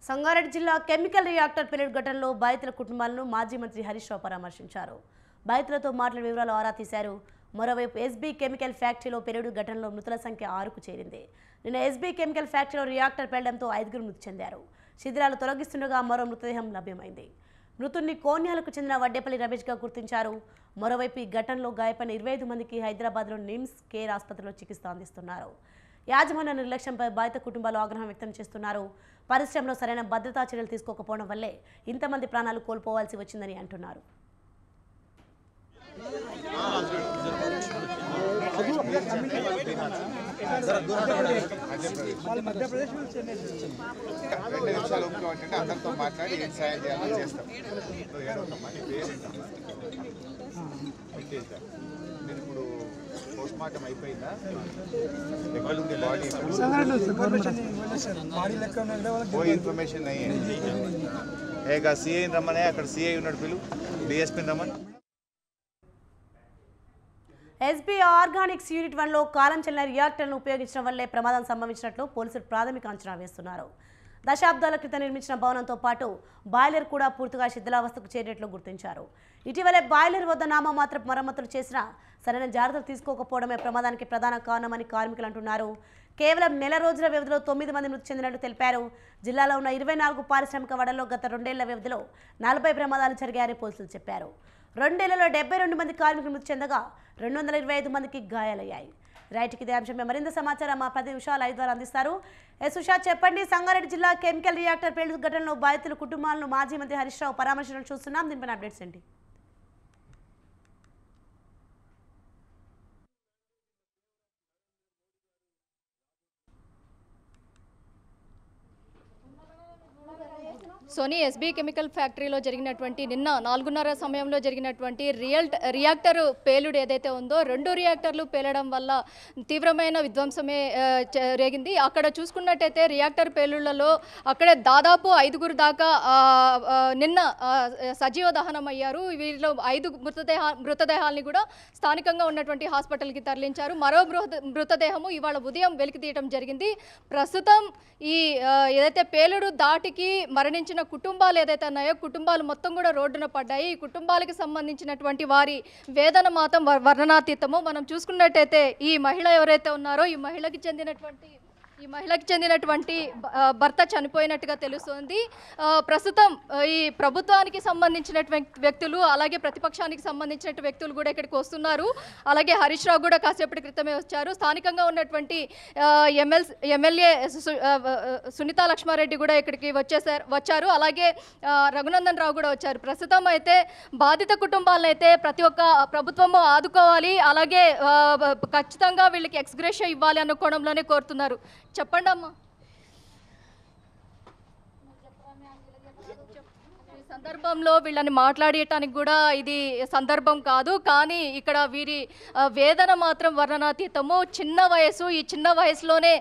సంగారెడ్డి జిల్లా chemical reactor పేలుడు ఘటనలో బాధితుల కుటుంబాలను మాజీ మంత్రి హరీష్ రావు పరామర్శించారు. బాధితులతో మాట్లాడిన వివరాలు ఆరా తీశారు. మరోవైపు ఎస్బీ కెమికల్ ఫ్యాక్టరీలో పేలుడు ఘటనలో మృతుల సంఖ్య 6కు చేరింది. నిన్న ఎస్బీ కెమికల్ ఫ్యాక్టరీలో రియాక్టర్ పేలడంతో 5గురు మృతి చెందారు. శిథిలాలు తొలగిస్తుండగా మరో మృతదేహం లభ్యమైంది. మృతుడిని కోన్యాలకు చెందిన వడ్డేపల్లి రమేష్గా గుర్తించారు. మరోవైపు ఈ ఘటనలో గాయపడిన 25 మందికి హైదరాబాద్లో నిమ్స్ కేర్ ఆసుపత్రిలో చికిత్స అందిస్తున్నారు. యాజమాన్య నిర్లక్ష్యంపై బాధిత కుటుంబాలు ఆగ్రహం వ్యక్తం చేస్తున్నారు. పరిశ్రమలో సరైన భద్రతా చర్యలు తీసుకోకపోవడం వల్లే ఇంతమంది ప్రాణాలు కోల్పోవాల్సి వచ్చిందని అంటున్నారు. ఇప్పుడు పోస్ట్మార్టం అయిపోయిందా? ఎక్కడ ఉంది బాడీ? कोई इन्फॉर्मेशन नहीं है. एक सीए रमन है, अక్కడ सीए ఉన్నాడు, పిలు DSP Raman. SB organics unit 1లో కాలం చెల్లిన రియాక్టర్లను ఉపయోగించడం వల్లే ప్రమాదం సంభవించినట్లు పోలీసులు ప్రాథమిక అంచనా వేస్తున్నారు. దశాబ్దాల క్రితం నిర్మించిన భవనంతో పాటు బాయిలర్ కూడా పూర్తిగా శిథిలావస్థకు చేరినట్లు గుర్తించారు. ఇటీవలే బాయిలర్ వద్ద నామమాత్రపు మరమ్మతులు చేసినా సరైన జాగ్రత్తలు తీసుకోకపోవడమే ప్రమాదానికి ప్రధాన కారణమని కార్మికులు అంటున్నారు. కేవలం నెల రోజుల వ్యవధిలో 9 మంది మృతి చెందినట్లు తెలిపారు. జిల్లాలో ఉన్న 24 పారిశ్రామిక వాడల్లో గత 2 ఏళ్ల వ్యవధిలో 40 ప్రమాదాలు జరిగాయని పోలీసులు చెప్పారు. 2 ఏళ్లలో 72 మంది కార్మికులు మృతి చెందగా 225 మందికి గాయాలయ్యాయి. రైట్కి ఇదే అంశంపై మరింత సమాచారం మా ప్రతి విషయాలు 5 ద్వారా అందిస్తారు. సుషా, చెప్పండి. సంగారెడ్డి జిల్లా కెమికల్ రియాక్టర్ పేలుడు ఘటనలో బాధితుల కుటుంబాలను మాజీ మంత్రి హరీష్ రావు పరామర్శించడం చూస్తున్నాం. దీనిపైన అప్డేట్స్ ఏంటి? సోనీ ఎస్బీ కెమికల్ ఫ్యాక్టరీలో జరిగినటువంటి నిన్న 4:30 సమయంలో జరిగినటువంటి రియాక్టర్ పేలుడు ఏదైతే ఉందో 2 రియాక్టర్లు పేలడం వల్ల తీవ్రమైన విధ్వంసమే రేగింది. అక్కడ చూసుకున్నట్టయితే రియాక్టర్ పేలుళ్లలో అక్కడే దాదాపు 5గురు దాకా నిన్న సజీవ దహనం అయ్యారు. వీరిలో 5 మృతదేహాలని కూడా స్థానికంగా ఉన్నటువంటి హాస్పిటల్కి తరలించారు. మరో మృతదేహము ఇవాళ ఉదయం వెలికి తీయడం జరిగింది. ప్రస్తుతం ఈ ఏదైతే పేలుడు దాటికి మరణించిన కుటుంబాలు ఏదైతే ఉన్నాయో కుటుంబాలు మొత్తం కూడా రోడ్డున పడ్డాయి. ఈ కుటుంబాలకు సంబంధించినటువంటి వారి వేదన మాత్రం వర్ణనాతీతము. మనం చూసుకున్నట్టయితే ఈ మహిళ ఎవరైతే ఉన్నారో ఈ మహిళకి చెందినటువంటి భర్త చనిపోయినట్టుగా తెలుస్తోంది. ప్రస్తుతం ఈ ప్రభుత్వానికి సంబంధించినటువంటి వ్యక్తులు అలాగే ప్రతిపక్షానికి సంబంధించిన వ్యక్తులు కూడా ఇక్కడికి వస్తున్నారు. అలాగే హరీష్ రావు కూడా కాసేపటి క్రితమే వచ్చారు. స్థానికంగా ఉన్నటువంటి ఎమ్మెల్యే సునీతా లక్ష్మారెడ్డి కూడా ఇక్కడికి వచ్చారు. అలాగే రఘునందన్ రావు కూడా వచ్చారు. ప్రస్తుతం అయితే బాధిత కుటుంబాలను అయితే ప్రతి ఒక్క ప్రభుత్వము ఆదుకోవాలి, అలాగే ఖచ్చితంగా వీళ్ళకి ఎక్స్గ్రేషియా ఇవ్వాలి అన్న కోణంలోనే కోరుతున్నారు. చెప్పండి అమ్మా. సందర్భంలో వీళ్ళని మాట్లాడటానికి కూడా ఇది సందర్భం కాదు, కానీ ఇక్కడ వీరి వేదన మాత్రం వర్ణనాతీతము. ఈ చిన్న వయసులోనే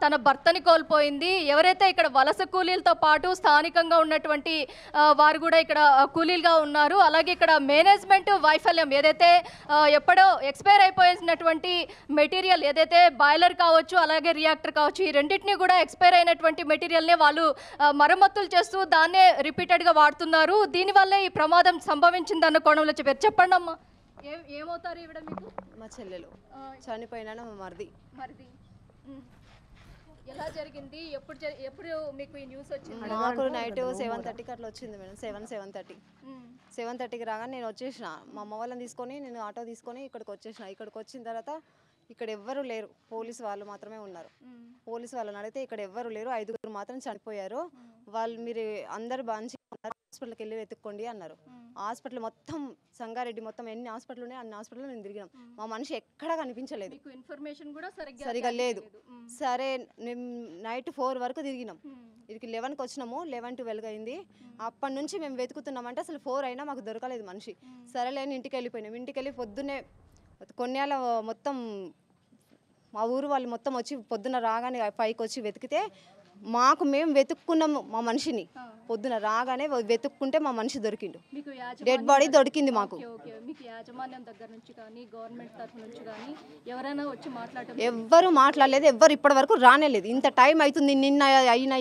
తన భర్తని కోల్పోయింది. ఎవరైతే ఇక్కడ వలస కూలీలతో పాటు స్థానికంగా ఉన్నటువంటి వారు కూడా ఇక్కడ కూలీలుగా ఉన్నారు. అలాగే ఇక్కడ మేనేజ్మెంట్ వైఫల్యం ఏదైతే ఎప్పుడో ఎక్స్పైర్ అయిపోయినటువంటి మెటీరియల్ ఏదైతే బాయిలర్ కావచ్చు అలాగే రియాక్టర్ కావచ్చు ఈ రెండింటినీ కూడా ఎక్స్పైర్ అయినటువంటి మెటీరియల్నే వాళ్ళు మరమ్మతులు చేస్తూ దాన్నే రిపీటెడ్గా వాడుతున్నారు. దీనివల్లే ఈ ప్రమాదం సంభవించిందన్న కోణంలో చెప్పారు. చెప్పండి అమ్మా, ఏమవుతారు ఈవిడ మీకు? మా చెల్లెలు చనిపోయినా మా మరిది. ఎలా జరిగింది? ఎప్పుడు మీకు ఈ న్యూస్ వచ్చింది? నాకు నైట్ 7:30కి అట్లా వచ్చింది మేడం. 7:30కి రాగానే నేను వచ్చేసిన. మా అమ్మ వాళ్ళని తీసుకొని నేను ఆటో తీసుకొని ఇక్కడికి వచ్చేసిన. ఇక్కడికి వచ్చిన తర్వాత ఇక్కడ ఎవ్వరు లేరు, పోలీసు వాళ్ళు మాత్రమే ఉన్నారు. పోలీసు వాళ్ళని అడిగితే ఇక్కడ ఎవ్వరు లేరు, 5గురు మాత్రం చనిపోయారు. వాళ్ళు మీరు అందరు మంచిగా ఉన్నారు, హాస్పిటల్కి వెళ్ళి వెతుక్కోండి అన్నారు. హాస్పిటల్ మొత్తం సంగారెడ్డి మొత్తం ఎన్ని హాస్పిటల్ ఉన్నాయి అన్ని హాస్పిటల్ నేను తిరిగినాం. మా మనిషి ఎక్కడా కనిపించలేదు, ఇన్ఫర్మేషన్ కూడా సరిగా లేదు. సరే నైట్ 4 వరకు తిరిగినాం. ఇదికి 11కి వచ్చినాము. 11-12 అయింది. అప్పటి నుంచి మేము వెతుకుతున్నామంటే అసలు 4 అయినా మాకు దొరకలేదు మనిషి. సరేలేని ఇంటికి వెళ్ళిపోయినాం. ఇంటికి వెళ్ళి పొద్దున్నే కొన్నేళ్ళ మొత్తం మా ఊరు వాళ్ళు మొత్తం వచ్చి పొద్దున్న రాగానే పైకి వచ్చి వెతికితే మాకు మేము వెతుక్కున్నాము మా మనిషిని, పొద్దున రాగానే వెతుక్కుంటే మా మనిషి దొరికిండు, మీకు డెడ్ బాడీ దొరికింది మాకు. ఓకే, మీకు యాజమాన్యం దగ్గర నుంచి కానీ గవర్నమెంట్ తరఫు నుంచి కానీ ఎవరైనా వచ్చి మాట్లాడటం? ఎవ్వరు మాట్లాడలేదు, ఎవ్వరు ఇప్పటి వరకు రానేలేదు. ఇంత టైం అవుతుంది, నిన్న అయిన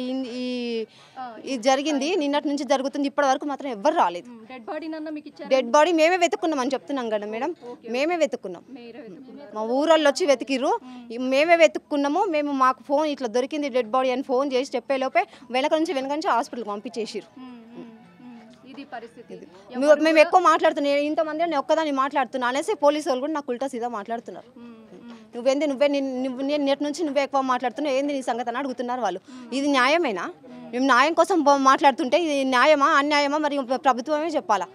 ఇది జరిగింది, నిన్నటి నుంచి జరుగుతుంది, ఇప్పటి వరకు మాత్రం ఎవ్వరు రాలేదు. డెడ్ బాడీ నన్న మీకు ఇచ్చారు? డెడ్ బాడీ మేమే వెతుక్కున్నాం అని చెప్తున్నాం కదా మేడం, మేమే వెతుక్కున్నాం. మా ఊరోళ్ళు వచ్చి వెతికిర్రు, మేమే వెతుక్కున్నాము. మేము మాకు ఫోన్ ఇట్లా దొరికింది డెడ్ బాడీ అని ఫోన్ చేసి చెప్పేలోపే వెనక నుంచి హాస్పిటల్కి పంపించేసిర్రు. ఇది పరిస్థితి. మేము ఎక్కువ మాట్లాడుతున్నాం, ఇంతమంది నేను ఒక్కదాన్ని మాట్లాడుతున్నా అనేసి పోలీసు వాళ్ళు కూడా నాకు ఉల్టా సీదా మాట్లాడుతున్నారు. నేను నెట్ నుంచి నువ్వే ఎక్కువ మాట్లాడుతున్నావు, ఏంది నీ సంగతి అని అడుగుతున్నారు వాళ్ళు. ఇది న్యాయమేనా? మేము న్యాయం కోసం మాట్లాడుతుంటే ఇది న్యాయమా అన్యాయమా? మరి ప్రభుత్వమే చెప్పాలా.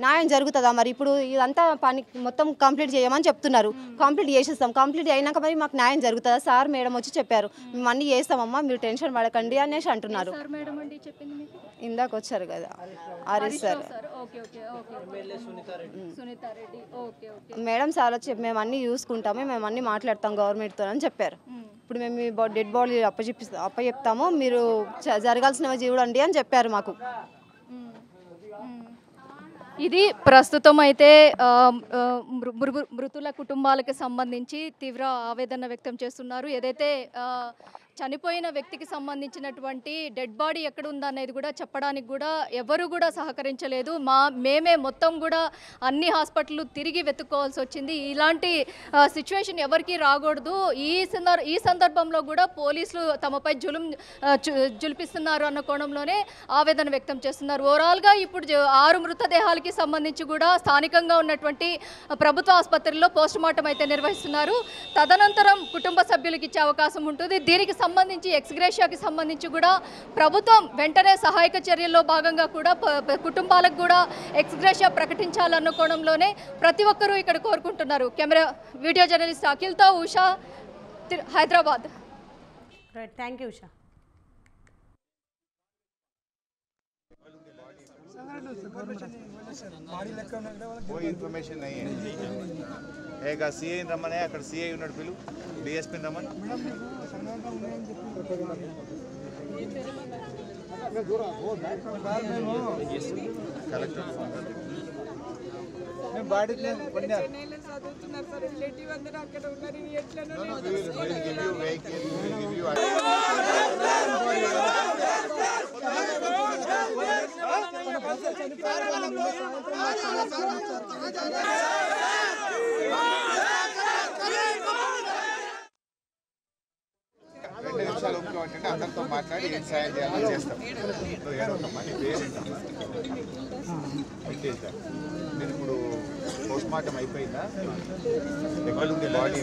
న్యాయం జరుగుతుందా? మరి ఇప్పుడు ఇదంతా పని మొత్తం కంప్లీట్ చేయమని చెప్తున్నారు, కంప్లీట్ చేసేస్తాం. కంప్లీట్ అయినాక మరి మాకు న్యాయం జరుగుతుందా? సార్ మేడం వచ్చి చెప్పారు, మేము అన్నీ చేస్తామమ్మా, మీరు టెన్షన్ పడకండి అనేసి అంటున్నారు. ఇందాక వచ్చారు కదా హరీష్ సార్, మేడం సార్ వచ్చి మేము అన్నీ చూసుకుంటాము, మేము అన్నీ మాట్లాడతాం గవర్నమెంట్తో అని చెప్పారు. ఇప్పుడు మేము డెడ్ బాడీ అప్పచెప్తాము, మీరు జరగాల్సినవి చూడండి అని చెప్పారు మాకు. ఇది ప్రస్తుతం అయితే మృతుల కుటుంబాలకు సంబంధించి తీవ్ర ఆవేదన వ్యక్తం చేస్తున్నారు. ఏదైతే చనిపోయిన వ్యక్తికి సంబంధించినటువంటి డెడ్ బాడీ ఎక్కడ ఉందనేది కూడా చెప్పడానికి కూడా ఎవరు కూడా సహకరించలేదు. మేమే మొత్తం కూడా అన్ని హాస్పిటల్ తిరిగి వెతుక్కోవాల్సి వచ్చింది. ఇలాంటి సిచ్యువేషన్ ఎవరికి రాకూడదు. ఈ సందర్భంలో కూడా పోలీసులు తమపై జులిపిస్తున్నారు అన్న కోణంలోనే ఆవేదన వ్యక్తం చేస్తున్నారు. ఓవరాల్గా ఇప్పుడు 6 మృతదేహాలకి సంబంధించి కూడా స్థానికంగా ఉన్నటువంటి ప్రభుత్వ ఆసుపత్రుల్లో పోస్టుమార్టం అయితే నిర్వహిస్తున్నారు. తదనంతరం కుటుంబ సభ్యులకు ఇచ్చే అవకాశం ఉంటుంది. దీనికి సంబంధించి ఎక్స్గ్రేషియాకి సంబంధించి కూడా ప్రభుత్వం వెంటనే సహాయక చర్యల్లో భాగంగా కూడా కుటుంబాలకు కూడా ఎక్స్గ్రేషియా ప్రకటించాలన్న కోణంలోనే ప్రతి ఒక్కరూ ఇక్కడ కోరుకుంటున్నారు. కెమెరా వీడియో జర్నలిస్ట్ అఖిల్తో ఉషా, హైదరాబాద్. Thank you Usha. कोई इन्फॉर्मेशन नहीं है. एक सीए रमन है, अక్కడ सीए ఉన్నాడు పిలు, डीएसपी रमन. కలెక్టర్ నేను బాడీ పడినా చదువుతున్నారు సార్, రిలేటివ్ అందరూ అక్కడ ఉన్నారు. ఎట్లనో నిమిషాలు ఒప్పుకోమంటే అందరితో మాట్లాడి ఏం సాయం చేయాలో చేస్తాం. ఏడవమ్మా, నీ పేరేంటమ్మా? నేను ఇప్పుడు పోస్ట్ మార్టం అయిపోయిందా? ఎక్కడ ఉంది బాడీ?